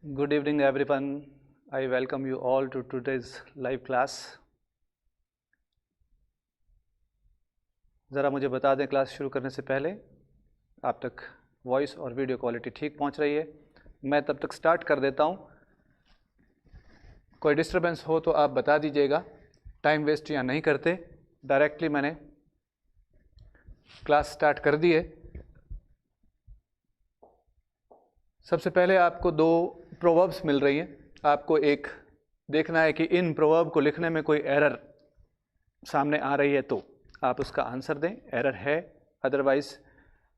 Good evening, everyone. I welcome you all to today's live class. ज़रा मुझे बता दें क्लास शुरू करने से पहले आप तक वॉइस और वीडियो क्वालिटी ठीक पहुंच रही है। मैं तब तक स्टार्ट कर देता हूं। कोई डिस्टरबेंस हो तो आप बता दीजिएगा। टाइम वेस्ट या नहीं करते, डायरेक्टली मैंने क्लास स्टार्ट कर दी है। सबसे पहले आपको दो प्रोवर्ब्स मिल रही हैं। आपको एक देखना है कि इन प्रोवर्ब को लिखने में कोई एरर सामने आ रही है तो आप उसका आंसर दें। एरर है, अदरवाइज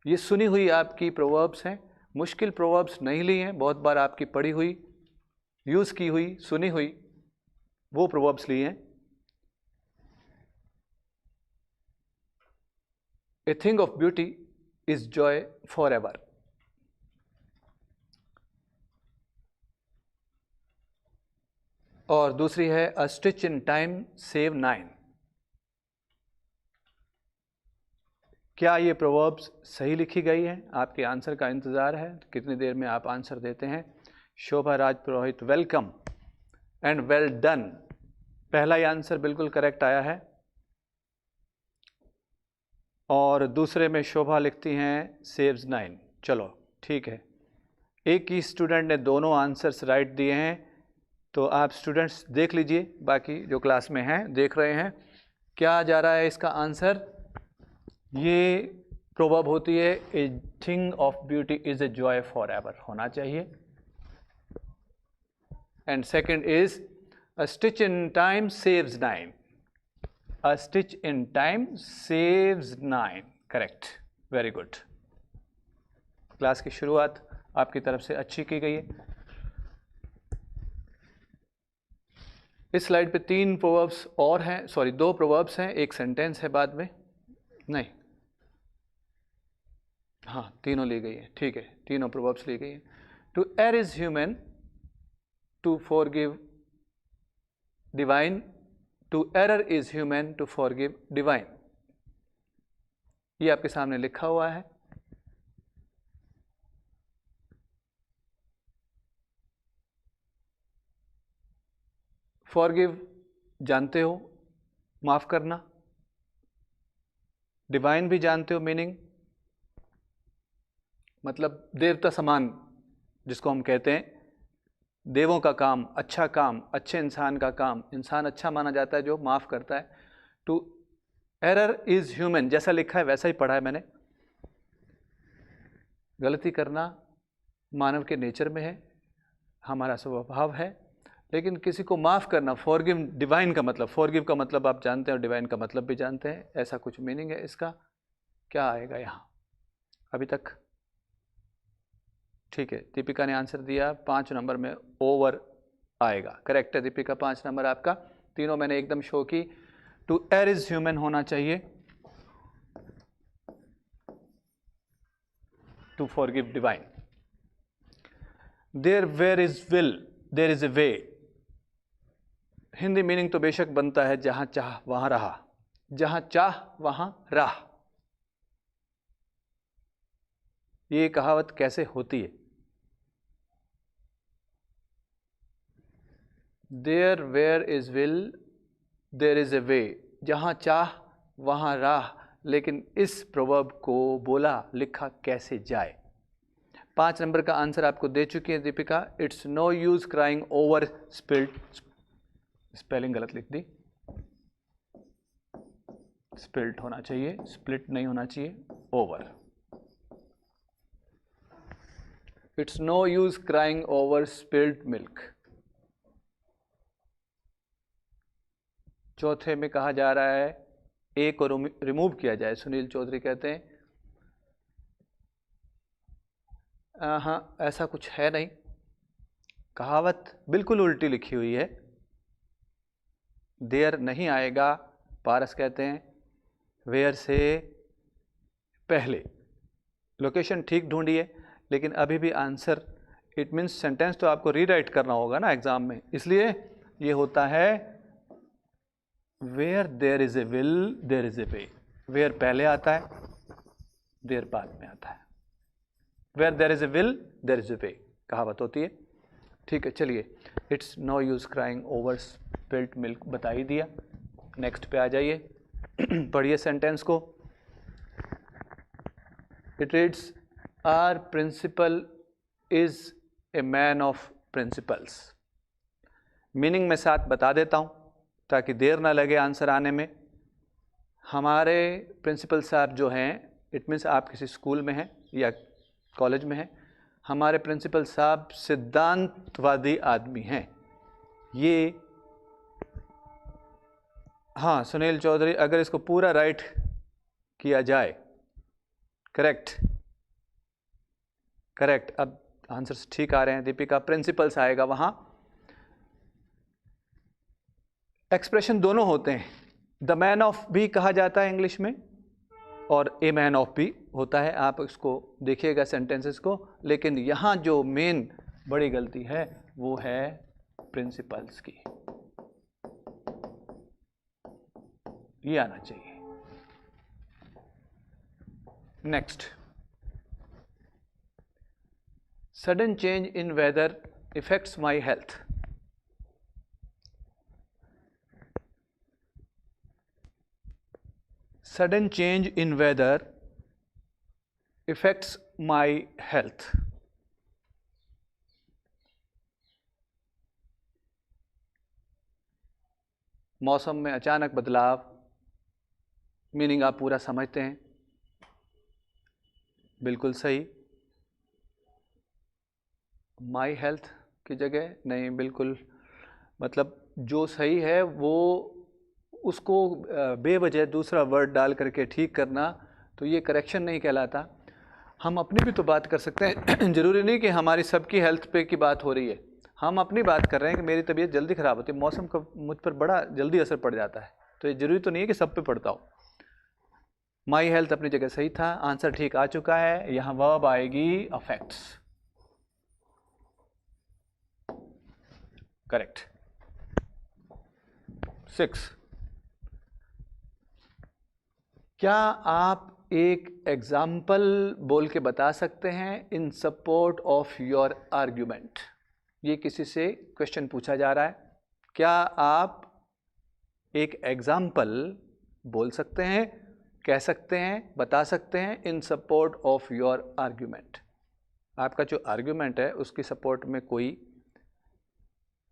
ये सुनी हुई आपकी प्रोवर्ब्स हैं। मुश्किल प्रोवर्ब्स नहीं ली हैं, बहुत बार आपकी पढ़ी हुई, यूज़ की हुई, सुनी हुई वो प्रोवर्ब्स ली हैं। A thing of beauty is Joy for ever. और दूसरी है अ स्टिच इन टाइम सेव 9। क्या ये प्रोवर्ब्स सही लिखी गई है? आपके आंसर का इंतज़ार है। कितनी देर में आप आंसर देते हैं? शोभा Raj Purohit, welcome and well done. पहला ही आंसर बिल्कुल करेक्ट आया है। और दूसरे में शोभा लिखती हैं सेव्स 9। चलो ठीक है, एक ही स्टूडेंट ने दोनों आंसर्स राइट दिए हैं। तो आप स्टूडेंट्स देख लीजिए, बाकी जो क्लास में हैं देख रहे हैं क्या आ जा रहा है इसका आंसर। ये प्रोवर्ब होती है a thing of beauty is a joy for ever, होना चाहिए। And second is a stitch in time saves 9। A stitch in time saves 9, correct, very good. Class की शुरुआत आपकी तरफ से अच्छी की गई है। इस स्लाइड पे तीन प्रोवर्ब्स और हैं, सॉरी दो प्रोवर्ब्स हैं, एक सेंटेंस है बाद में, नहीं हाँ तीनों ली गई है, ठीक है, तीनों प्रोवर्ब्स ली गई है। To err is human, to forgive divine, to error is human, to forgive divine. ये आपके सामने लिखा हुआ है। फॉरगिव जानते हो, माफ करना। डिवाइन भी जानते हो, मीनिंग मतलब देवता समान, जिसको हम कहते हैं देवों का काम, अच्छा काम, अच्छे इंसान का काम। इंसान अच्छा माना जाता है जो माफ करता है। टू एरर इज ह्यूमन, जैसा लिखा है वैसा ही पढ़ा है मैंने। गलती करना मानव के नेचर में है, हमारा स्वभाव है। लेकिन किसी को माफ़ करना, फॉरगिव डिवाइन का मतलब, फॉरगिव का मतलब आप जानते हैं और डिवाइन का मतलब भी जानते हैं, ऐसा कुछ मीनिंग है इसका। क्या आएगा यहाँ अभी तक? ठीक है, दीपिका ने आंसर दिया 5 नंबर में ओवर आएगा, करेक्ट है दीपिका, 5 नंबर आपका। तीनों मैंने एकदम शो की। टू एर इज ह्यूमन होना चाहिए, to forgive divine. There where is will there is a way. Hindi meaning तो बेशक बनता है जहां चाह वहां रहा, जहां चाह वहां राह। ये कहावत कैसे होती है? There where is will there is a way, जहां चाह वहां राह। लेकिन इस प्रोवर्ब को बोला लिखा कैसे जाए? 5 नंबर का आंसर आपको दे चुकी है Deepika. It's no use crying over spilled, spelling गलत लिख दी, स्पिल्ट होना चाहिए, स्प्लिट नहीं होना चाहिए, over. It's no use crying over spilled milk. चौथे में कहा जा रहा है ए को रिमूव किया जाए। सुनील चौधरी कहते हैं हाँ ऐसा कुछ है नहीं, कहावत बिल्कुल उल्टी लिखी हुई है। देयर नहीं आएगा, पारस कहते हैं वेयर से पहले। लोकेशन ठीक ढूंढिए, लेकिन अभी भी आंसर, इट मीन्स सेंटेंस तो आपको रीराइट करना होगा ना एग्जाम में, इसलिए ये होता है where there is a will there is a way. Where पहले आता है, देयर बाद में आता है। Where there is a will there is a way कहावत होती है। ठीक है, चलिए, it's no use crying over spilt milk बता ही दिया। नेक्स्ट पे आ जाइए, पढ़िए सेंटेंस को। It reads, our principal is a man of principles. Meaning में साथ बता देता हूँ ताकि देर ना लगे आंसर आने में। हमारे प्रिंसिपल साहब जो हैं, इट मीन्स आप किसी स्कूल में हैं या कॉलेज में हैं, हमारे प्रिंसिपल साहब सिद्धांतवादी आदमी हैं। ये, हाँ सुनील चौधरी, अगर इसको पूरा राइट किया जाए, करेक्ट करेक्ट, अब आंसर्स ठीक आ रहे हैं। दीपिका, प्रिंसिपल्स आएगा वहाँ। एक्सप्रेशन दोनों होते हैं, द मैन ऑफ भी कहा जाता है इंग्लिश में और ए मैन ऑफ भी होता है। आप इसको देखिएगा सेंटेंसेस को, लेकिन यहाँ जो मेन बड़ी गलती है वो है प्रिंसिपल्स की। ये आना चाहिए। Next, sudden change in weather effects my health. Sudden change in weather affects my health. मौसम में अचानक बदलाव, मीनिंग आप पूरा समझते हैं, बिल्कुल सही। माई हेल्थ की जगह नहीं, बिल्कुल, मतलब जो सही है वो उसको बेवजह दूसरा वर्ड डाल करके ठीक करना, तो ये करेक्शन नहीं कहलाता। हम अपनी भी तो बात कर सकते हैं। ज़रूरी नहीं कि हमारी सबकी हेल्थ पे की बात हो रही है। हम अपनी बात कर रहे हैं कि मेरी तबीयत जल्दी ख़राब होती है, मौसम का मुझ पर बड़ा जल्दी असर पड़ जाता है, तो ये ज़रूरी तो नहीं है कि सब पे पड़ता हो। माई हेल्थ अपनी जगह सही था, आंसर ठीक आ चुका है। यहाँ वर्ब आएगी अफेक्ट्स, करेक्ट। 6, क्या आप एक एग्जाम्पल बोल के बता सकते हैं इन सपोर्ट ऑफ योर आर्ग्यूमेंट। ये किसी से क्वेश्चन पूछा जा रहा है, क्या आप एक एग्जाम्पल बोल सकते हैं, कह सकते हैं, बता सकते हैं इन सपोर्ट ऑफ योर आर्ग्यूमेंट। आपका जो आर्ग्यूमेंट है उसकी सपोर्ट में कोई,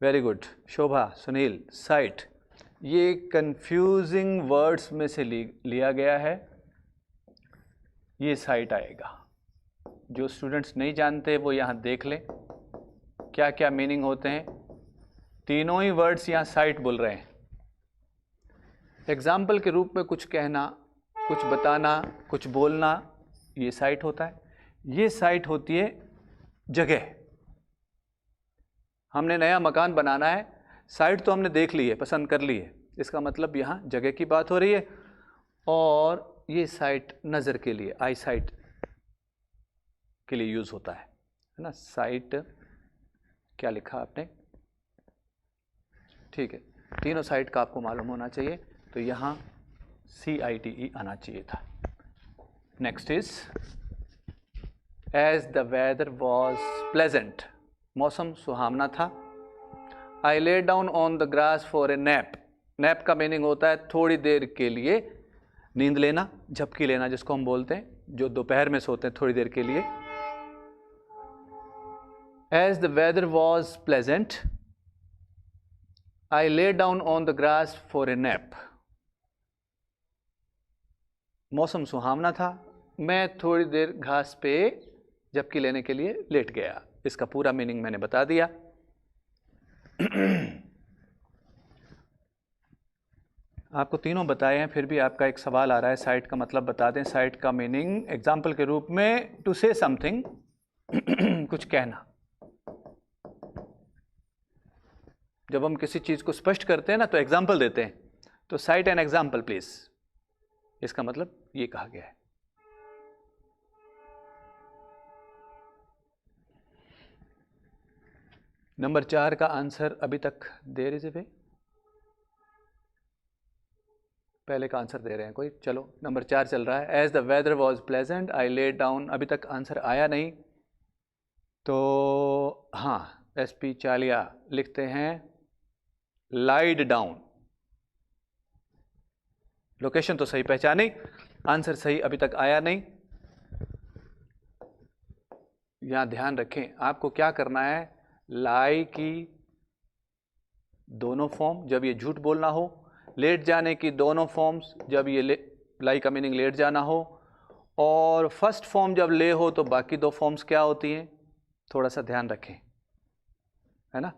वेरी गुड शोभा, सुनील, साइट, ये कंफ्यूजिंग वर्ड्स में से लिया गया है, ये साइट आएगा। जो स्टूडेंट्स नहीं जानते वो यहाँ देख लें क्या क्या मीनिंग होते हैं। तीनों ही वर्ड्स यहाँ साइट बोल रहे हैं। एग्जाम्पल के रूप में कुछ कहना, कुछ बताना, कुछ बोलना, ये साइट होता है। ये साइट होती है जगह। हमने नया मकान बनाना है, साइट तो हमने देख ली है, पसंद कर ली है, इसका मतलब यहाँ जगह की बात हो रही है। और ये साइट नज़र के लिए, आई साइट के लिए यूज़ होता है ना। साइट क्या लिखा आपने, ठीक है, तीनों साइट का आपको मालूम होना चाहिए, तो यहाँ CITE आना चाहिए था। Next is, as the weather was pleasant, मौसम सुहावना था। I lay down on the grass for a nap. Nap का मीनिंग होता है थोड़ी देर के लिए नींद लेना, झपकी लेना जिसको हम बोलते हैं, जो दोपहर में सोते हैं थोड़ी देर के लिए। As the weather was pleasant I lay down on the grass for a nap. मौसम सुहावना था, मैं थोड़ी देर घास पे झपकी लेने के लिए लेट गया। इसका पूरा मीनिंग मैंने बता दिया। आपको तीनों बताए हैं, फिर भी आपका एक सवाल आ रहा है, साइट का मतलब बता दें। साइट का मीनिंग एग्जाम्पल के रूप में टू से समथिंग, कुछ कहना। जब हम किसी चीज को स्पष्ट करते हैं ना तो एग्जाम्पल देते हैं, तो साइट एन एग्जाम्पल प्लीज, इसका मतलब ये कहा गया है। नंबर 4 का आंसर अभी तक देर इज वे, पहले का आंसर दे रहे हैं कोई, चलो नंबर 4 चल रहा है। As the weather was pleasant I led down, अभी तक आंसर आया नहीं, तो हाँ SP चालिया लिखते हैं लाइड डाउन। लोकेशन तो सही पहचानी, आंसर सही अभी तक आया नहीं। यहां ध्यान रखें, आपको क्या करना है, लाई की दोनों फॉर्म जब ये झूठ बोलना हो, लेट जाने की दोनों फॉर्म्स जब ये लाई का मीनिंग लेट जाना हो, और फर्स्ट फॉर्म जब ले हो तो बाकी दो फॉर्म्स क्या होती हैं, थोड़ा सा ध्यान रखें, है ना।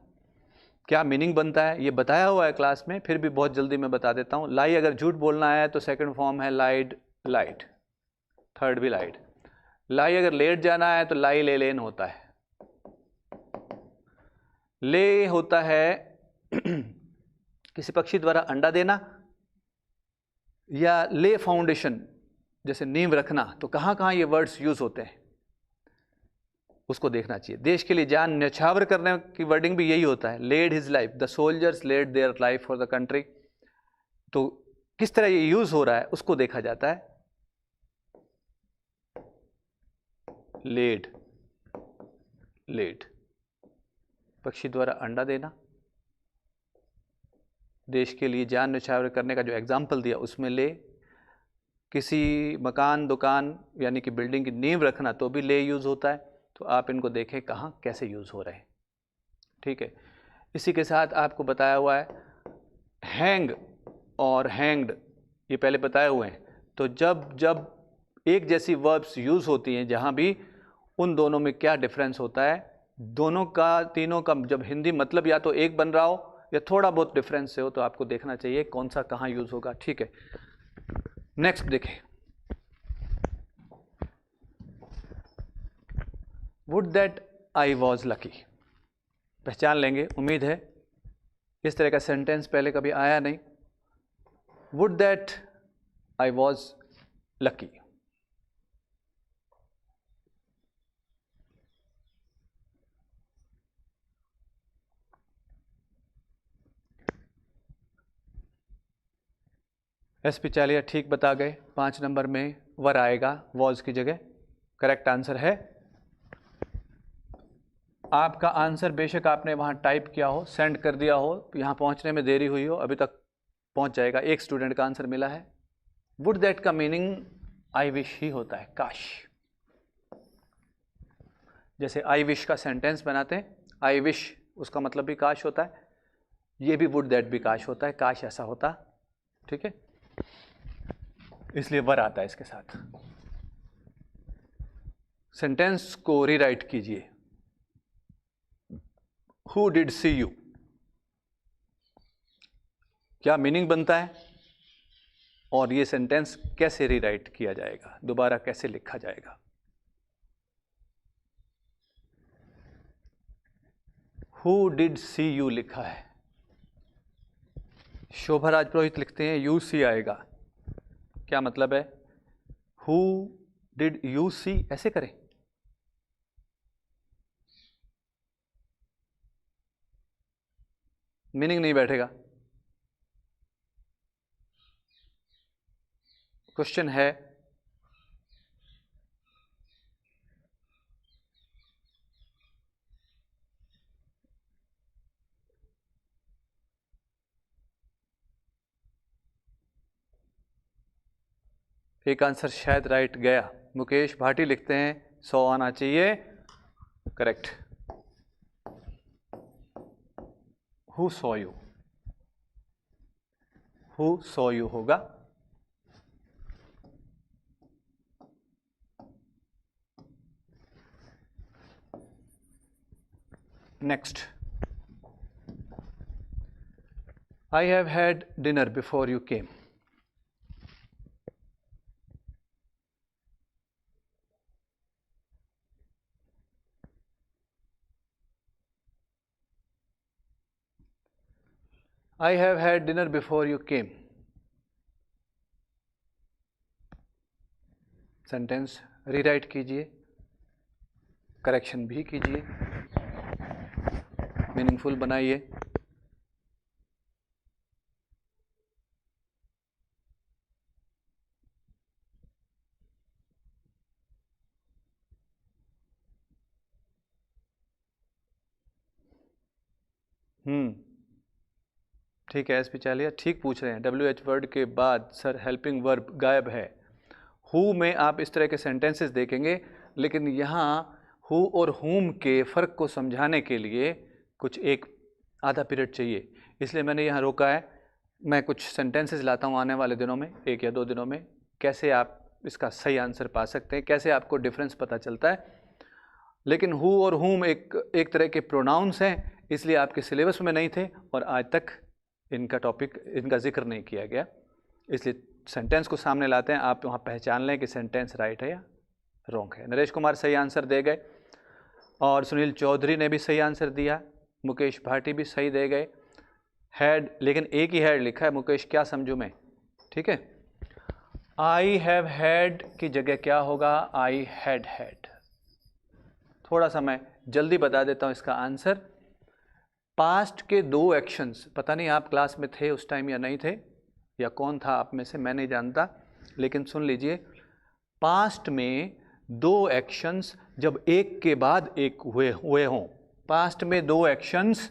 क्या मीनिंग बनता है ये बताया हुआ है क्लास में, फिर भी बहुत जल्दी मैं बता देता हूं। लाई अगर झूठ बोलना है तो सेकंड फॉर्म है लाइड लाइट, थर्ड भी लाइड। लाई अगर लेट जाना है तो लाई ले लेन होता है। ले होता है किसी पक्षी द्वारा अंडा देना, या ले फाउंडेशन जैसे नींव रखना। तो कहां कहां ये वर्ड्स यूज होते हैं उसको देखना चाहिए। देश के लिए जान न्यौछावर करने की वर्डिंग भी यही होता है, led his life, the soldiers led their life for the country. तो किस तरह ये यूज हो रहा है उसको देखा जाता है। लेड, लेड पक्षी द्वारा अंडा देना, देश के लिए जान न्यौछावर करने का जो एग्जाम्पल दिया उसमें ले, किसी मकान दुकान यानी कि बिल्डिंग की नींव रखना तो भी ले यूज होता है। तो आप इनको देखें कहाँ कैसे यूज हो रहे हैं, ठीक है। इसी के साथ आपको बताया हुआ है हैंग और हैंग्ड, ये पहले बताए हुए हैं। तो जब जब एक जैसी वर्ब्स यूज होती हैं जहाँ भी, उन दोनों में क्या डिफरेंस होता है, दोनों का तीनों का जब हिंदी मतलब या तो एक बन रहा हो या थोड़ा बहुत डिफरेंस से हो, तो आपको देखना चाहिए कौन सा कहाँ यूज होगा, ठीक है। नेक्स्ट देखें, would that I was lucky. पहचान लेंगे उम्मीद है, इस तरह का सेंटेंस पहले कभी आया नहीं। Would that I was lucky, SP चालिया ठीक बता गए। 5 नंबर में वर आएगा वॉज की जगह, करेक्ट आंसर है। आपका आंसर बेशक आपने वहां टाइप किया हो, सेंड कर दिया हो, यहां पहुंचने में देरी हुई हो, अभी तक पहुंच जाएगा। एक स्टूडेंट का आंसर मिला है। वुड दैट का मीनिंग आई विश ही होता है, काश। जैसे आई विश का सेंटेंस बनाते हैं, आई विश उसका मतलब भी काश होता है, ये भी वुड दैट भी काश होता है, काश ऐसा होता, ठीक है। इसलिए वर आता है इसके साथ। सेंटेंस को रीराइट कीजिए, हु डिड सी यू, क्या मीनिंग बनता है और ये सेंटेंस कैसे रीराइट किया जाएगा, दोबारा कैसे लिखा जाएगा। हु डिड सी यू लिखा है, शोभा राज पुरोहित लिखते हैं यू सी आएगा, क्या मतलब है, हु डिड यू सी ऐसे करें। मीनिंग नहीं बैठेगा। क्वेश्चन है, एक आंसर शायद राइट गया। मुकेश भाटी लिखते हैं 100 आना चाहिए, correct. Who saw you, who saw you होगा। Next, I have had dinner before you came. I have had dinner before you came. Sentence rewrite कीजिए, करेक्शन भी कीजिए, मीनिंगफुल बनाइए। ठीक है एसपी चालिया ठीक पूछ रहे हैं। WH वर्ड के बाद सर हेल्पिंग वर्ब गायब है। हु में आप इस तरह के सेंटेंसेस देखेंगे, लेकिन यहाँ हु और हुम के फ़र्क को समझाने के लिए कुछ एक आधा पीरियड चाहिए, इसलिए मैंने यहाँ रोका है। मैं कुछ सेंटेंसेस लाता हूँ आने वाले दिनों में, 1 या 2 दिनों में, कैसे आप इसका सही आंसर पा सकते हैं, कैसे आपको डिफरेंस पता चलता है। लेकिन हु और हुम एक तरह के प्रोनाउंस हैं, इसलिए आपके सिलेबस में नहीं थे और आज तक इनका टॉपिक, इनका जिक्र नहीं किया गया, इसलिए सेंटेंस को सामने लाते हैं, आप वहाँ पहचान लें कि सेंटेंस राइट है या रॉन्ग है। नरेश कुमार सही आंसर दे गए और सुनील चौधरी ने भी सही आंसर दिया, मुकेश भाटी भी सही दे गए। हैड, लेकिन एक ही हैड लिखा है मुकेश, क्या समझूं मैं? ठीक है, आई हैव हैड की जगह क्या होगा? I had had. थोड़ा सा मैं जल्दी बता देता हूं इसका आंसर। पास्ट के 2 एक्शंस, पता नहीं आप क्लास में थे उस टाइम या नहीं थे, या कौन था आप में से, मैं नहीं जानता, लेकिन सुन लीजिए, पास्ट में 2 एक्शंस जब एक के बाद एक हुए हों, पास्ट में 2 एक्शंस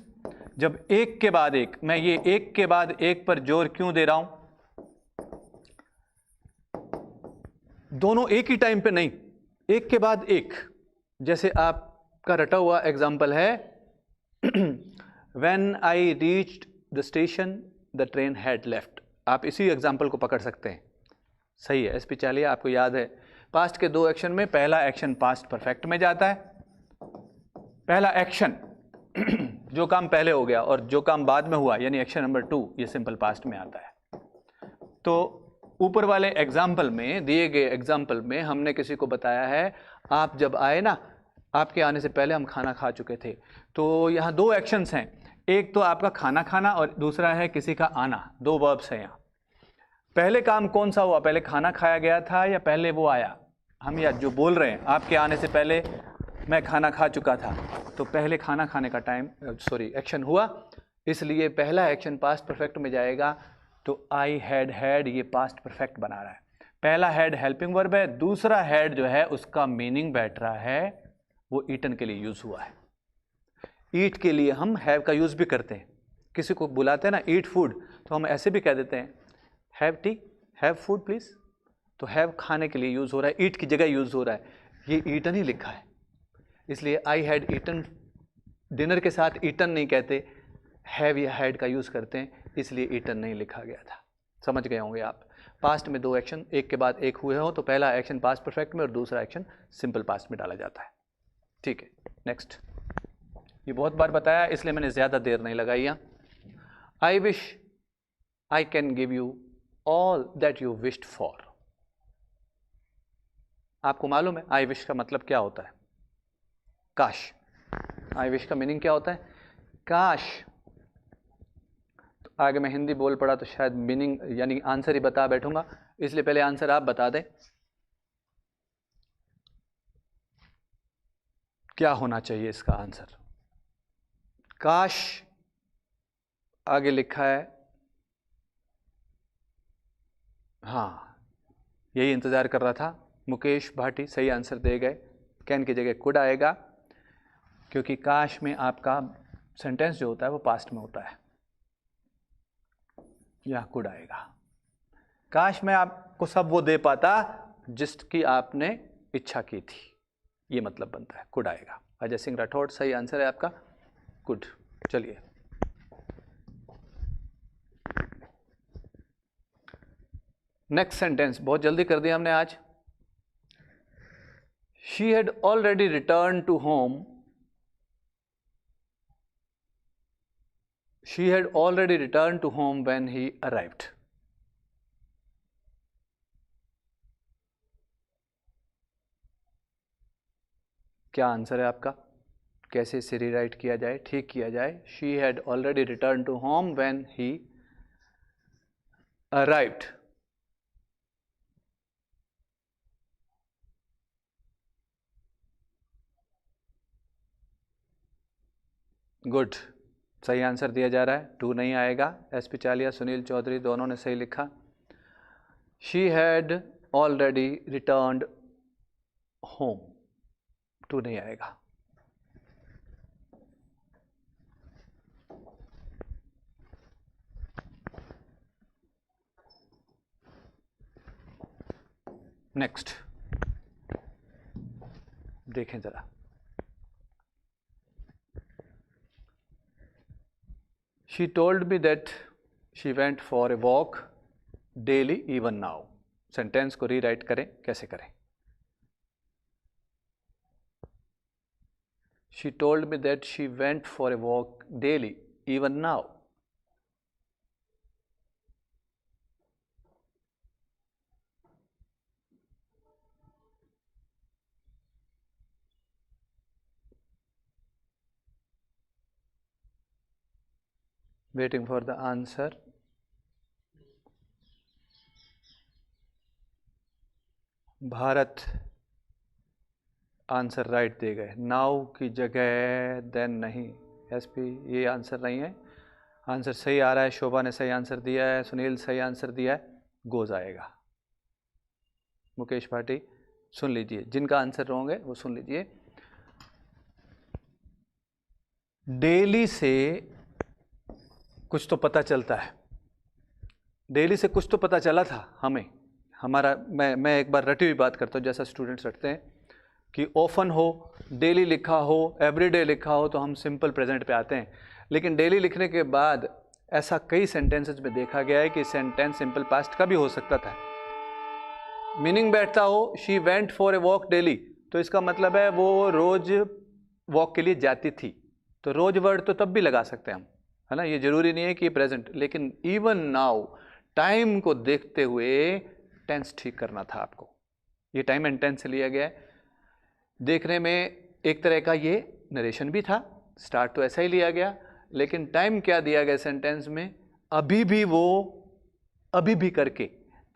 जब एक के बाद एक, मैं ये एक के बाद एक पर जोर क्यों दे रहा हूं? दोनों एक ही टाइम पे नहीं, एक के बाद एक। जैसे आपका रटा हुआ एग्जाम्पल है When I reached the station, the train had left। आप इसी एग्जाम्पल को पकड़ सकते हैं। सही है एसपी चालिया, आपको याद है पास्ट के 2 एक्शन में पहला एक्शन पास्ट परफेक्ट में जाता है। पहला एक्शन जो काम पहले हो गया और जो काम बाद में हुआ, यानी एक्शन नंबर 2, ये सिंपल पास्ट में आता है। तो ऊपर वाले एग्जाम्पल में, दिए गए एग्जाम्पल में हमने किसी को बताया है, आप जब आए ना, आपके आने से पहले हम खाना खा चुके थे। तो यहाँ 2 एक्शंस हैं, एक तो आपका खाना खाना और दूसरा है किसी का आना। 2 वर्ब्स हैं यहाँ। पहले काम कौन सा हुआ? पहले खाना खाया गया था या पहले वो आया? हम या जो बोल रहे हैं, आपके आने से पहले मैं खाना खा चुका था, तो पहले खाना खाने का टाइम, एक्शन हुआ, इसलिए पहला एक्शन पास्ट परफेक्ट में जाएगा। तो आई हैड हैड, ये पास्ट परफेक्ट बना रहा है। पहला हैड हेल्पिंग वर्ब है, दूसरा हैड जो है उसका मीनिंग बैठ रहा है, वो ईटन के लिए यूज हुआ है। ईट के लिए हम हैव का यूज भी करते हैं। किसी को बुलाते हैं ना ईट फूड, तो हम ऐसे भी कह देते हैं have T, have food please. तो हैव खाने के लिए यूज हो रहा है, ईट की जगह यूज हो रहा है, ये ईटन ही लिखा है, इसलिए आई हैड ईटन। डिनर के साथ ईटन नहीं कहते, हैव या हैड का यूज करते हैं, इसलिए ईटन नहीं लिखा गया था। समझ गए होंगे आप। पास्ट में 2 एक्शन एक के बाद एक हुए हो, तो पहला एक्शन पास्ट परफेक्ट में और दूसरा एक्शन सिंपल पास्ट में डाला जाता है। ठीक है, नेक्स्ट। ये बहुत बार बताया, इसलिए मैंने ज़्यादा देर नहीं लगाई यहाँ। I wish I can give you all that you wished for. आपको मालूम है आई विश का मतलब क्या होता है? काश। आई विश का मीनिंग क्या होता है? काश। तो आगे मैं हिंदी बोल पड़ा तो शायद मीनिंग यानी आंसर ही बता बैठूंगा, इसलिए पहले आंसर आप बता दें, क्या होना चाहिए इसका आंसर? काश आगे लिखा है, हाँ यही इंतजार कर रहा था। मुकेश भाटी सही आंसर दे गए, कैन की जगह कुड आएगा, क्योंकि काश में आपका सेंटेंस जो होता है वो पास्ट में होता है, यहां कुड आएगा। काश में आपको सब वो दे पाता जिसकी आपने इच्छा की थी, ये मतलब बनता है, कुड आएगा। अजय सिंह राठौड़ सही आंसर है आपका, कुड। चलिए नेक्स्ट सेंटेंस, बहुत जल्दी कर दिया हमने आज। She had already return to home, she had already return to home when he arrived. क्या आंसर है आपका? कैसे इसे रीराइट किया जाए, ठीक किया जाए? She had already return to home when he arrived. Good, सही आंसर दिया जा रहा है, 2 नहीं आएगा। एसपी चालिया, सुनील चौधरी दोनों ने सही लिखा। She had already returned home, 2 नहीं आएगा। नेक्स्ट देखें जरा, she told me that she went for a walk daily even now. Sentence को रीराइट करें, कैसे करें? She told me that she went for a walk daily even now. Waiting for the answer. Bharat answer right they गए, now की जगह then नहीं। SP ये answer नहीं है, आंसर सही आ रहा है। शोभा ने सही आंसर दिया है, सुनील सही आंसर दिया है, गोज आएगा। मुकेश भाटी सुन लीजिए, जिनका आंसर रॉन्ग है वो सुन लीजिए। डेली से कुछ तो पता चलता है, डेली से कुछ तो पता चला था हमें, हमारा मैं एक बार रटी हुई बात करता हूँ, जैसा स्टूडेंट्स रटते हैं कि ऑफन हो, डेली लिखा हो, एवरीडे लिखा हो तो हम सिंपल प्रेजेंट पे आते हैं। लेकिन डेली लिखने के बाद ऐसा कई सेंटेंसेस में देखा गया है कि सेंटेंस सिंपल पास्ट का भी हो सकता था। मीनिंग बैठता हो, she went for a walk daily, तो इसका मतलब है वो रोज वॉक के लिए जाती थी, तो रोज वर्ड तो तब भी लगा सकते हैं हम, है ना। ये जरूरी नहीं है कि प्रेजेंट, लेकिन इवन नाउ टाइम को देखते हुए टेंस ठीक करना था आपको। ये टाइम एंड टेंस से लिया गया है। देखने में एक तरह का ये नरेशन भी था, स्टार्ट तो ऐसा ही लिया गया, लेकिन टाइम क्या दिया गया सेंटेंस में, अभी भी वो अभी भी करके।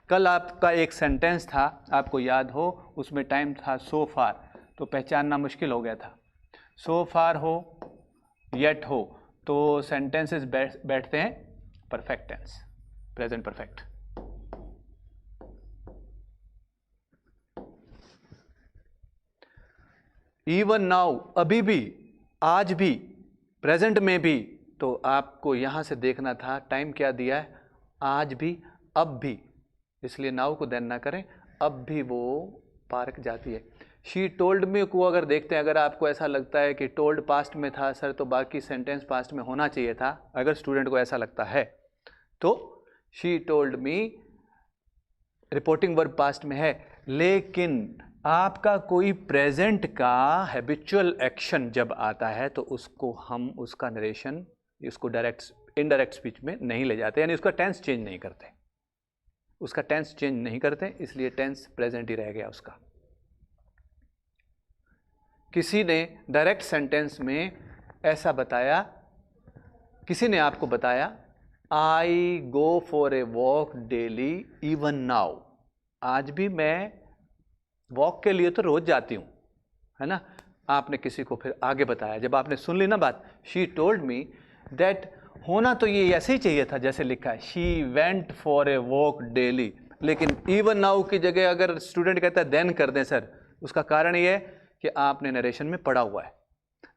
कल आपका एक सेंटेंस था, आपको याद हो, उसमें टाइम था सो फार, तो पहचानना मुश्किल हो गया था। सो फार हो, येट हो, तो सेंटेंसेस बैठते हैं perfect tense, present perfect. Even now अभी भी, आज भी, प्रेजेंट में भी, तो आपको यहां से देखना था टाइम क्या दिया है, आज भी, अब भी, इसलिए नाउ को देन ना करें, अब भी वो पार्क जाती है। शी टोल्ड मी को अगर देखते हैं, अगर आपको ऐसा लगता है कि टोल्ड पास्ट में था सर, तो बाकी सेंटेंस पास्ट में होना चाहिए था, अगर स्टूडेंट को ऐसा लगता है तो she told me reporting verb past में है। लेकिन आपका कोई प्रेजेंट का हैबिचुअल एक्शन जब आता है तो उसको हम, उसका नरेशन, उसको डायरेक्ट इनडायरेक्ट स्पीच में नहीं ले जाते, यानी उसका टेंस चेंज नहीं करते, उसका टेंस चेंज नहीं करते, इसलिए टेंस प्रेजेंट ही रह गया उसका। किसी ने डायरेक्ट सेंटेंस में ऐसा बताया, किसी ने आपको बताया, I go for a walk daily even now, आज भी मैं वॉक के लिए तो रोज जाती हूं, है ना। आपने किसी को फिर आगे बताया, जब आपने सुन ली ना बात, शी टोल्ड मी दैट, होना तो ये ऐसे ही चाहिए था जैसे लिखा है, she went for a walk daily, लेकिन इवन नाउ की जगह अगर स्टूडेंट कहता है देन कर दें सर, उसका कारण ये है कि आपने नरेशन में पढ़ा हुआ है,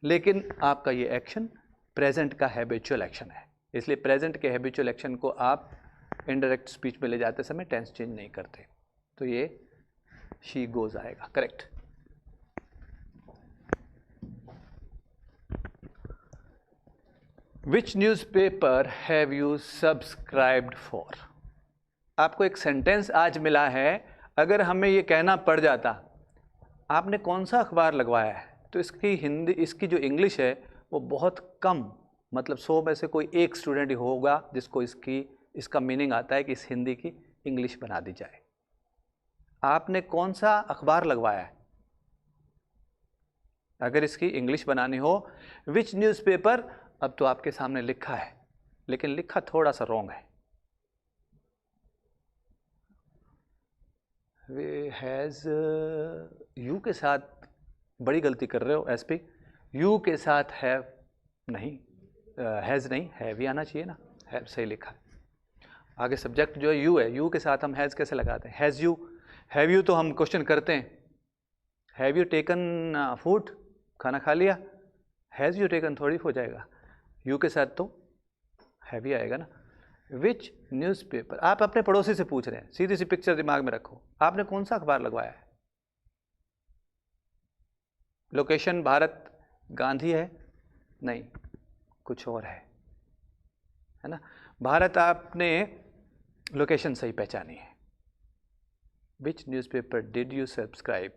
लेकिन आपका ये एक्शन प्रेजेंट का हैबिचुअल एक्शन है, इसलिए प्रेजेंट के हैबिचुअल एक्शन को आप इनडायरेक्ट स्पीच में ले जाते समय टेंस चेंज नहीं करते, तो ये शी गोज आएगा, correct. Which newspaper have you subscribed for? आपको एक सेंटेंस आज मिला है, अगर हमें ये कहना पड़ जाता आपने कौन सा अखबार लगवाया है, तो इसकी हिंदी, इसकी जो इंग्लिश है वो बहुत कम, मतलब 100 में से कोई एक स्टूडेंट ही होगा जिसको इसका मीनिंग आता है कि इस हिंदी की इंग्लिश बना दी जाए। आपने कौन सा अखबार लगवाया है, अगर इसकी इंग्लिश बनानी हो, विच न्यूज़पेपर, अब तो आपके सामने लिखा है, लेकिन लिखा थोड़ा सा रॉन्ग है। वे हैज़, यू के साथ बड़ी गलती कर रहे हो एसपी, यू के साथ हैव नहीं, हैज़ नहीं, हैव ही आना चाहिए ना, हैव सही लिखा है। आगे सब्जेक्ट जो है यू है, यू के साथ हम हैज़ कैसे लगाते हैं, हैज़ यू, हैव यू तो हम क्वेश्चन करते हैं, हैव यू टेकन फूड, खाना खा लिया, हैज़ यू टेकन थोड़ी हो जाएगा, यू के साथ तो हैव ही आएगा ना। विच न्यूज़पेपर, आप अपने पड़ोसी से पूछ रहे हैं, सीधी सी पिक्चर दिमाग में रखो, आपने कौन सा अखबार लगवाया है? लोकेशन भारत गांधी है? नहीं, कुछ और है ना। भारत आपने लोकेशन सही पहचानी है। Which newspaper did you subscribe?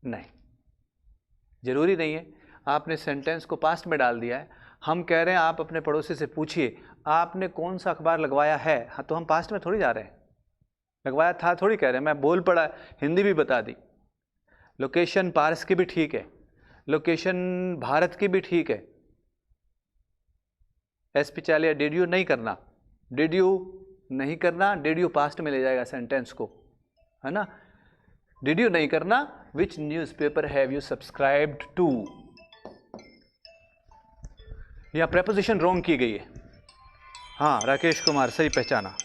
नहीं, जरूरी नहीं है। आपने सेंटेंस को पास्ट में डाल दिया है। हम कह रहे हैं आप अपने पड़ोसी से पूछिए आपने कौन सा अखबार लगवाया है। हाँ, तो हम पास्ट में थोड़ी जा रहे हैं, लगवाया था थोड़ी कह रहे हैं। मैं बोल पड़ा, हिंदी भी बता दी। लोकेशन पारस की भी ठीक है, लोकेशन भारत की भी ठीक है। एसपी चालिया डिड यू नहीं करना, डिड यू नहीं करना, डिड यू पास्ट में ले जाएगा सेंटेंस को, है ना। डिड यू नहीं करना, which newspaper have you subscribed to. यह प्रेपोजिशन रॉन्ग की गई है। हाँ, राकेश कुमार सही पहचाना,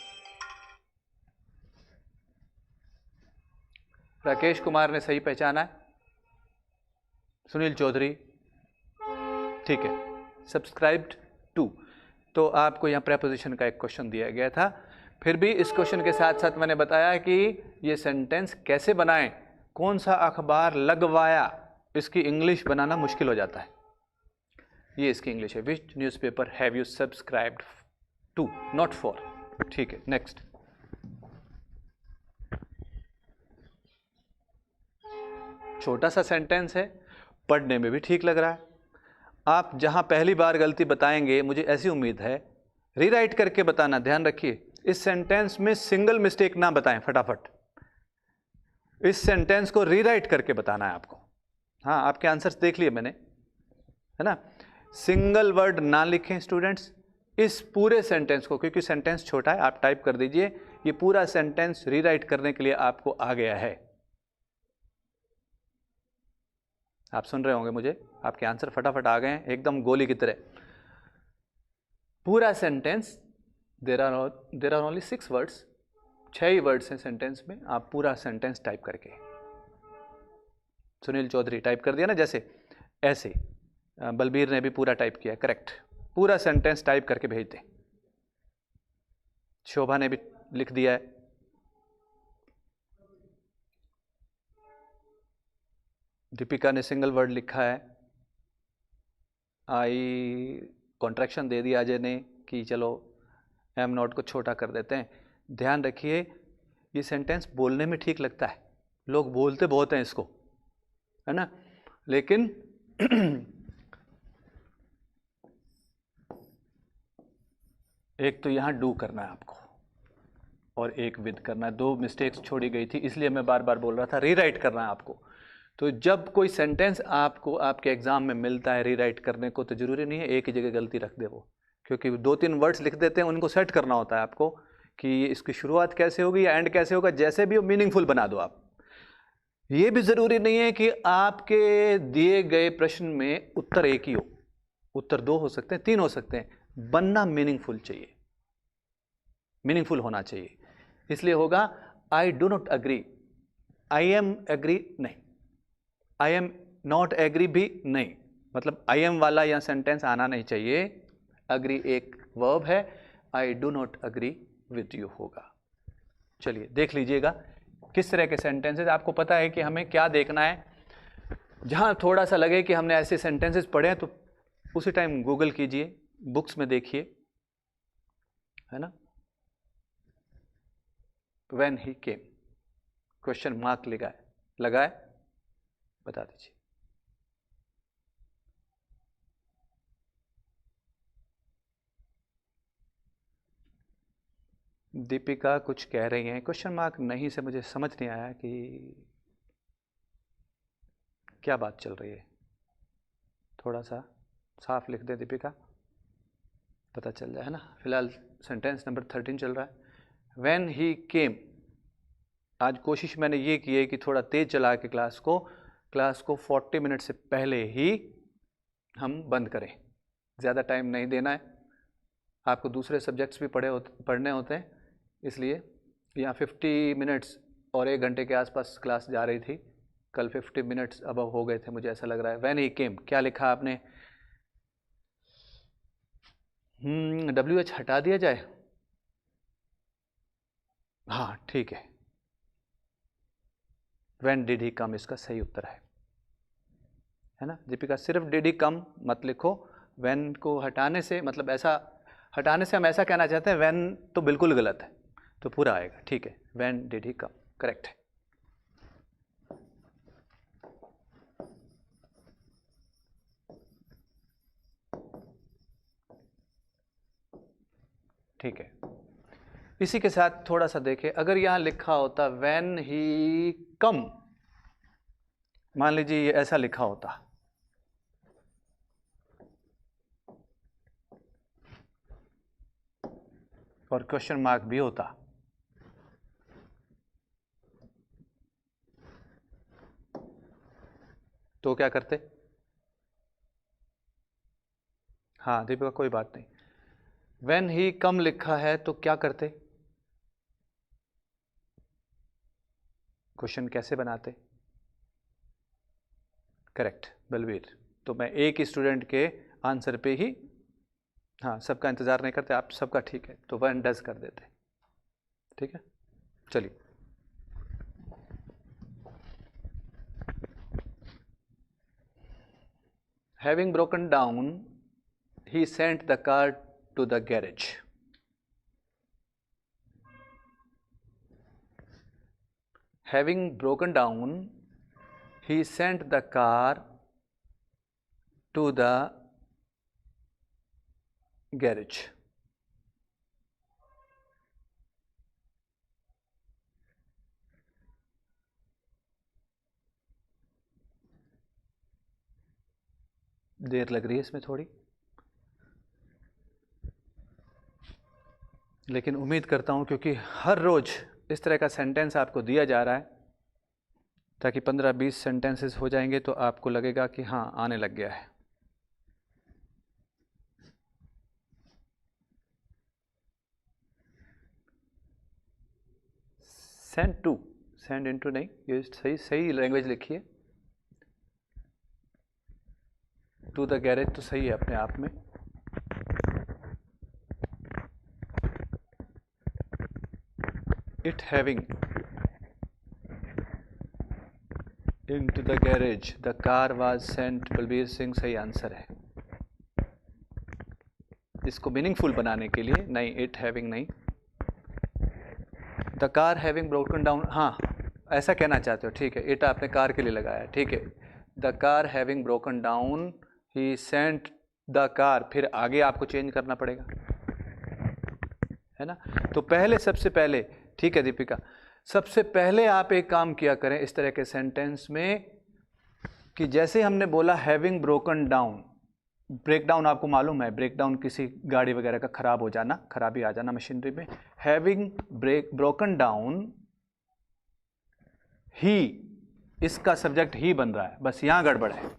राकेश कुमार ने सही पहचाना है। सुनील चौधरी ठीक है, सब्सक्राइब्ड टू। तो आपको यहाँ प्रेपोजिशन का एक क्वेश्चन दिया गया था। फिर भी इस क्वेश्चन के साथ साथ मैंने बताया कि ये सेंटेंस कैसे बनाएं, कौन सा अखबार लगवाया, इसकी इंग्लिश बनाना मुश्किल हो जाता है। ये इसकी इंग्लिश है, which newspaper have you subscribed to, not for. ठीक है, नेक्स्ट। छोटा सा सेंटेंस है, पढ़ने में भी ठीक लग रहा है। आप जहां पहली बार गलती बताएंगे, मुझे ऐसी उम्मीद है, रीराइट करके बताना। ध्यान रखिए, इस सेंटेंस में सिंगल मिस्टेक ना बताएं, फटाफट इस सेंटेंस को रीराइट करके बताना है आपको। हाँ, आपके आंसर्स देख लिए मैंने, है ना। सिंगल वर्ड ना लिखें स्टूडेंट्स इस पूरे सेंटेंस को, क्योंकि सेंटेंस छोटा है। आप टाइप कर दीजिए, ये पूरा सेंटेंस रीराइट करने के लिए आपको आ गया है। आप सुन रहे होंगे मुझे, आपके आंसर फटाफट आ गए हैं एकदम गोली की तरह। पूरा sentence, there are only 6 words, 6 ही वर्ड्स हैं सेंटेंस में। आप पूरा सेंटेंस टाइप करके, सुनील चौधरी टाइप कर दिया ना, जैसे ऐसे बलबीर ने भी पूरा टाइप किया, करेक्ट। पूरा सेंटेंस टाइप करके भेज दें। शोभा ने भी लिख दिया है। दीपिका ने सिंगल वर्ड लिखा है। आई कॉन्ट्रैक्शन दे दिया अजय ने कि चलो एम नॉट को छोटा कर देते हैं। ध्यान रखिए, ये सेंटेंस बोलने में ठीक लगता है, लोग बोलते बहुत हैं इसको, है ना, लेकिन एक तो यहां डू करना है आपको और एक विद करना है। 2 मिस्टेक्स छोड़ी गई थी, इसलिए मैं बार बार बोल रहा था रीराइट करना है आपको। तो जब कोई सेंटेंस आपको आपके एग्जाम में मिलता है रीराइट करने को, तो जरूरी नहीं है एक ही जगह गलती रख दे वो, क्योंकि 2-3 वर्ड्स लिख देते हैं, उनको सेट करना होता है आपको कि इसकी शुरुआत कैसे होगी या एंड कैसे होगा। जैसे भी हो मीनिंगफुल बना दो आप। ये भी जरूरी नहीं है कि आपके दिए गए प्रश्न में उत्तर एक ही हो, उत्तर 2 हो सकते हैं, 3 हो सकते हैं। बनना मीनिंगफुल चाहिए, मीनिंगफुल होना चाहिए। इसलिए होगा I do not agree, I am agree नहीं, आई एम नॉट एग्री भी नहीं, मतलब आई एम वाला यह सेंटेंस आना नहीं चाहिए। अग्री एक वर्ब है, आई do not agree with you होगा। चलिए देख लीजिएगा किस तरह के सेंटेंसेस। आपको पता है कि हमें क्या देखना है। जहां थोड़ा सा लगे कि हमने ऐसे सेंटेंसेस पढ़े हैं, तो उसी टाइम गूगल कीजिए, बुक्स में देखिए, है ना। When he came, question mark लगाए, बता दीजिए। दीपिका कुछ कह रही हैं, क्वेश्चन मार्क नहीं से मुझे समझ नहीं आया कि क्या बात चल रही है। थोड़ा सा साफ लिख दे दीपिका, पता चल जाए, है ना। फिलहाल सेंटेंस नंबर 13 चल रहा है, व्हेन ही केम। आज कोशिश मैंने ये की है कि थोड़ा तेज चला के क्लास को 40 मिनट से पहले ही हम बंद करें। ज़्यादा टाइम नहीं देना है आपको, दूसरे सब्जेक्ट्स भी पढ़ने होते हैं, इसलिए यहाँ 50 मिनट्स और 1 घंटे के आसपास क्लास जा रही थी। कल 50 मिनट्स अबव हो गए थे, मुझे ऐसा लग रहा है। व्हेन ही केम, क्या लिखा आपने? WH हटा दिया जाए, हाँ ठीक When did he come इसका सही उत्तर है ना दीपिका। सिर्फ did he come मत लिखो, when को हटाने से मतलब ऐसा हटाने से हम ऐसा कहना चाहते हैं when तो बिल्कुल गलत है, तो पूरा आएगा, ठीक है। when did he come correct है। ठीक है, इसी के साथ थोड़ा सा देखें, अगर यहां लिखा होता when he come, मान लीजिए ये ऐसा लिखा होता, और क्वेश्चन मार्क भी होता, तो क्या करते? हाँ दीपिका कोई बात नहीं, when he come लिखा है तो क्या करते? क्वेश्चन कैसे बनाते? करेक्ट बलवीर, तो मैं एक ही स्टूडेंट के आंसर पे ही, हाँ सबका इंतजार नहीं करते आप, सबका ठीक है, तो when does कर देते, ठीक है। चलिए having broken down he sent the car to the garage. Having broken down he sent the car to the garage. देर लग रही है इसमें थोड़ी, लेकिन उम्मीद करता हूं क्योंकि हर रोज इस तरह का सेंटेंस आपको दिया जा रहा है, ताकि 15-20 सेंटेंसेस हो जाएंगे तो आपको लगेगा कि हाँ आने लग गया है। सेंड इनटू नहीं, ये सही लैंग्वेज लिखिए, टू द गैरेज तो सही है अपने आप में, it having into the garage the car was sent, Balbir Singh सही आंसर है। इसको मीनिंगफुल बनाने के लिए नहीं, इट हैविंग नहीं, the car having broken down, हाँ ऐसा कहना चाहते हो, ठीक है, इट आपने कार के लिए लगाया, ठीक है। The car having broken down he sent the car, फिर आगे आपको चेंज करना पड़ेगा, है ना। तो पहले सबसे पहले, ठीक है दीपिका, सबसे पहले आप एक काम किया करें इस तरह के सेंटेंस में कि जैसे हमने बोला having broken down, break down आपको मालूम है, ब्रेक डाउन किसी गाड़ी वगैरह का खराब हो जाना, खराबी आ जाना मशीनरी में। हैविंग ब्रोकन डाउन ही, इसका सब्जेक्ट ही बन रहा है, बस यहां गड़बड़ है।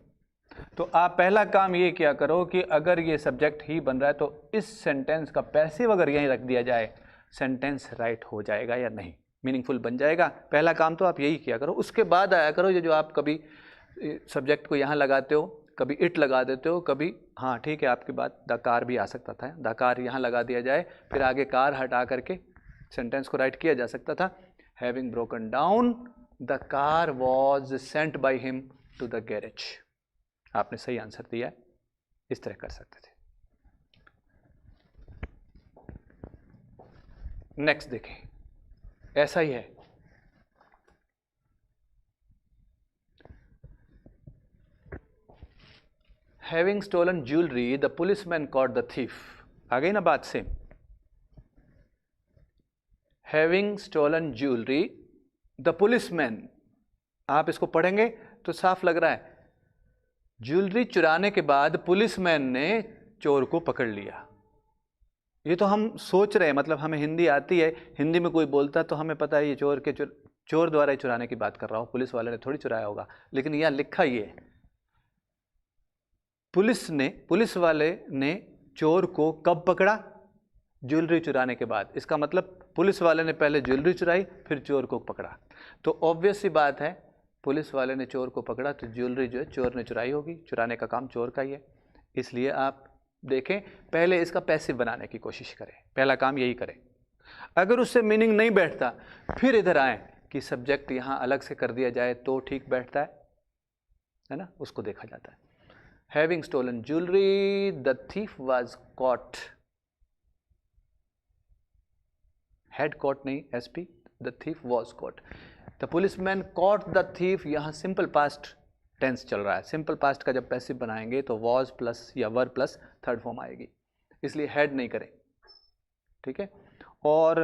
तो आप पहला काम ये किया करो कि अगर ये सब्जेक्ट ही बन रहा है तो इस सेंटेंस का पैसिव अगर यहीं रख दिया जाए, सेंटेंस राइट हो जाएगा या नहीं, मीनिंगफुल बन जाएगा। पहला काम तो आप यही किया करो, उसके बाद आया करो ये जो आप कभी सब्जेक्ट को यहाँ लगाते हो, कभी इट लगा देते हो, कभी, हाँ ठीक है आपकी बात, द कार भी आ सकता था, द कार यहाँ लगा दिया जाए, फिर आगे कार हटा करके सेंटेंस को राइट किया जा सकता था। Having broken down the car was sent by him to the garage, आपने सही आंसर दिया, इस तरह कर सकते थे। नेक्स्ट देखें, ऐसा ही है, having stolen jewellery the policeman caught the thief, आ गई ना बात same. Having stolen jewellery the policeman, आप इसको पढ़ेंगे तो साफ लग रहा है, ज्वेलरी चुराने के बाद पुलिसमैन ने चोर को पकड़ लिया। ये तो हम सोच रहे हैं, मतलब हमें हिंदी आती है, हिंदी में कोई बोलता तो हमें पता है ये चोर द्वारा ही चुराने की बात कर रहा हूँ, पुलिस वाले ने थोड़ी चुराया होगा। लेकिन यह लिखा ये है, पुलिस वाले ने चोर को कब पकड़ा? ज्वेलरी चुराने के बाद। इसका मतलब पुलिस वाले ने पहले ज्वेलरी चुराई फिर चोर को पकड़ा। तो ऑब्वियस सी बात है, पुलिस वाले ने चोर को पकड़ा तो ज्वेलरी जो है चोर ने चुराई होगी, चुराने का काम चोर का ही है। इसलिए आप देखें, पहले इसका पैसिव बनाने की कोशिश करें, पहला काम यही करें। अगर उससे मीनिंग नहीं बैठता फिर इधर आए कि सब्जेक्ट यहां अलग से कर दिया जाए तो ठीक बैठता है ना, उसको देखा जाता है। Having stolen jewellery, the thief was caught, had caught नहीं, एसपी, the thief was caught, the policeman caught the thief, यहां सिंपल पास्ट टेंस चल रहा है। सिंपल पास्ट का जब पैसिव बनाएंगे तो वॉज प्लस या वर प्लस थर्ड फॉर्म आएगी, इसलिए हैड नहीं करें, ठीक है। और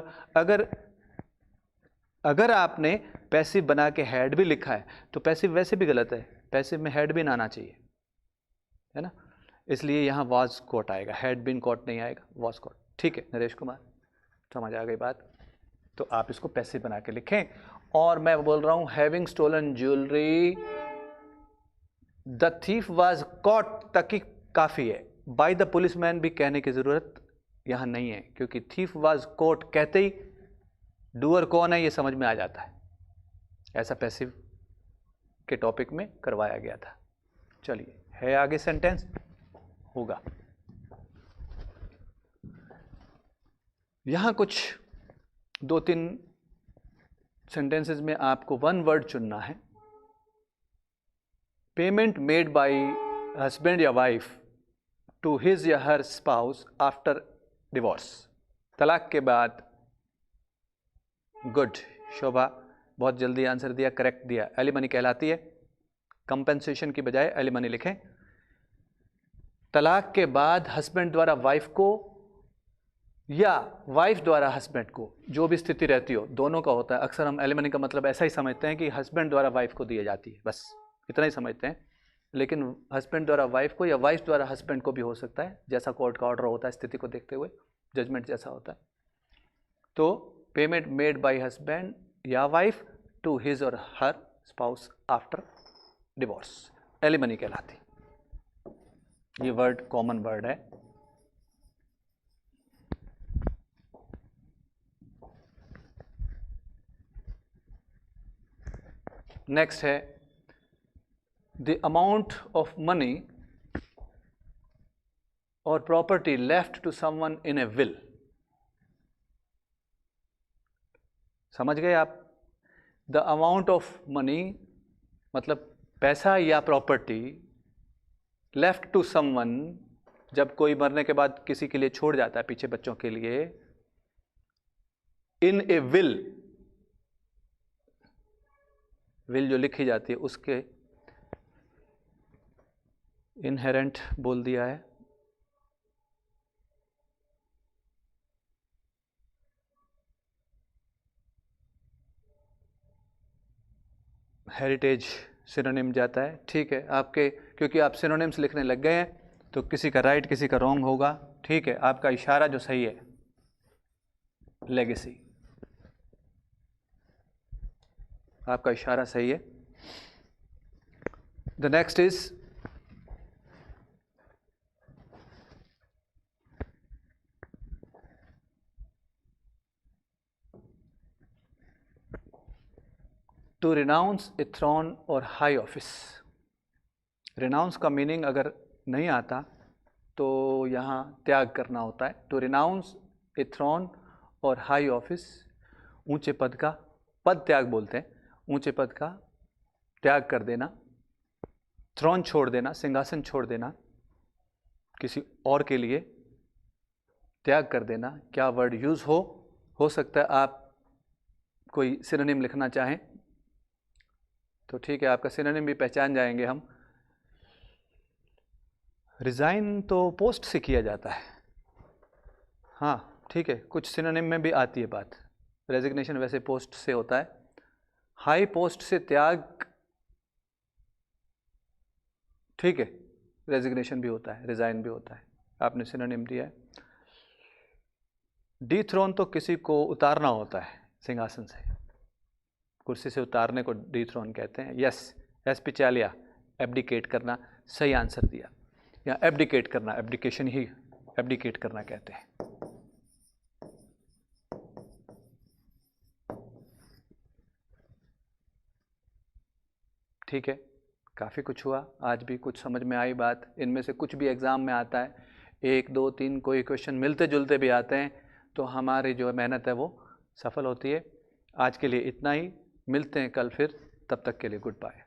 अगर आपने पैसिव बना के हैड भी लिखा है तो पैसिव वैसे भी गलत है, पैसिव में हैड बीन आना चाहिए, है ना, इसलिए यहां वॉज कॉट आएगा, हैड बीन कॉट नहीं आएगा, वॉज कॉट। ठीक है नरेश कुमार, समझ आ गई बात। तो आप इसको पैसिव बना के लिखें। और मैं बोल रहा हूं having stolen jewellery, the thief was caught तक ही काफी है, बाय द पुलिसमैन भी कहने की जरूरत यहां नहीं है, क्योंकि थीफ वाज कॉट कहते ही डूअर कौन है ये समझ में आ जाता है। ऐसा पैसिव के टॉपिक में करवाया गया था। चलिए, है आगे सेंटेंस होगा। यहां कुछ 2-3 सेंटेंसेस में आपको वन वर्ड चुनना है। पेमेंट मेड बाय हस्बैंड या वाइफ टू हिज या हर स्पाउस आफ्टर डिवोर्स, तलाक के बाद। गुड शोभा, बहुत जल्दी आंसर दिया, करेक्ट दिया। एलिमनी कहलाती है, कंपेंसेशन की बजाय एलिमनी लिखें। तलाक के बाद हस्बैंड द्वारा वाइफ को या वाइफ द्वारा हस्बैंड को, जो भी स्थिति रहती हो, दोनों का होता है। अक्सर हम एलिमनी का मतलब ऐसा ही समझते हैं कि हस्बैंड द्वारा वाइफ को दी जाती है, बस इतना ही समझते हैं। लेकिन हस्बैंड द्वारा वाइफ को या वाइफ द्वारा हस्बैंड को भी हो सकता है, जैसा कोर्ट का ऑर्डर होता है, स्थिति को देखते हुए जजमेंट जैसा होता है। तो पेमेंट मेड बाय हस्बैंड या वाइफ टू हिज और her spouse after divorce, alimony कहलाती। ये वर्ड कॉमन वर्ड है। नेक्स्ट है द अमाउंट ऑफ मनी और property left to someone in a will. समझ गए आप? द अमाउंट ऑफ मनी मतलब पैसा या प्रॉपर्टी, लेफ्ट टू समवन जब कोई मरने के बाद किसी के लिए छोड़ जाता है पीछे बच्चों के लिए, इन ए विल, विल जो लिखी जाती है उसके इनहेरेंट बोल दिया है। हेरिटेज सिनोनिम जाता है, ठीक है आपके, क्योंकि आप सिनोनिम्स लिखने लग गए हैं तो किसी का राइट किसी का रॉन्ग होगा, ठीक है। आपका इशारा जो सही है, लेगेसी, आपका इशारा सही है। The next is to renounce a throne और हाई ऑफिस। रिनाउंस का मीनिंग अगर नहीं आता तो यहाँ त्याग करना होता है। टू रिनाउंस ए थ्रोन और हाई ऑफिस, ऊंचे पद का, पद त्याग बोलते हैं, ऊंचे पद का त्याग कर देना, थ्रोन छोड़ देना, सिंहासन छोड़ देना, किसी और के लिए त्याग कर देना। क्या वर्ड यूज हो सकता है आप कोई सिनोनिम लिखना चाहें तो ठीक है, आपका सिनोनिम भी पहचान जाएंगे हम। रिजाइन तो पोस्ट से किया जाता है, हाँ ठीक है, कुछ सिनोनिम में भी आती है बात। रेजिग्नेशन वैसे पोस्ट से होता है, हाई पोस्ट से त्याग, ठीक है, रेजिग्नेशन भी होता है, रिजाइन भी होता है, आपने सिनोनिम दिया है। डीथ्रोन तो किसी को उतारना होता है सिंहासन से, कुर्सी से उतारने को डीथ्रोन कहते हैं। यस, एसपी चालिया, एब्डिकेट करना, सही आंसर दिया। या एब्डिकेट करना, एब्डिकेशन ही एब्डिकेट करना कहते हैं। ठीक है, काफ़ी कुछ हुआ आज भी, कुछ समझ में आई बात। इनमें से कुछ भी एग्ज़ाम में आता है, 1 2 3 कोई क्वेश्चन मिलते जुलते भी आते हैं तो हमारी जो मेहनत है वो सफल होती है। आज के लिए इतना ही, मिलते हैं कल फिर, तब तक के लिए गुड बाय।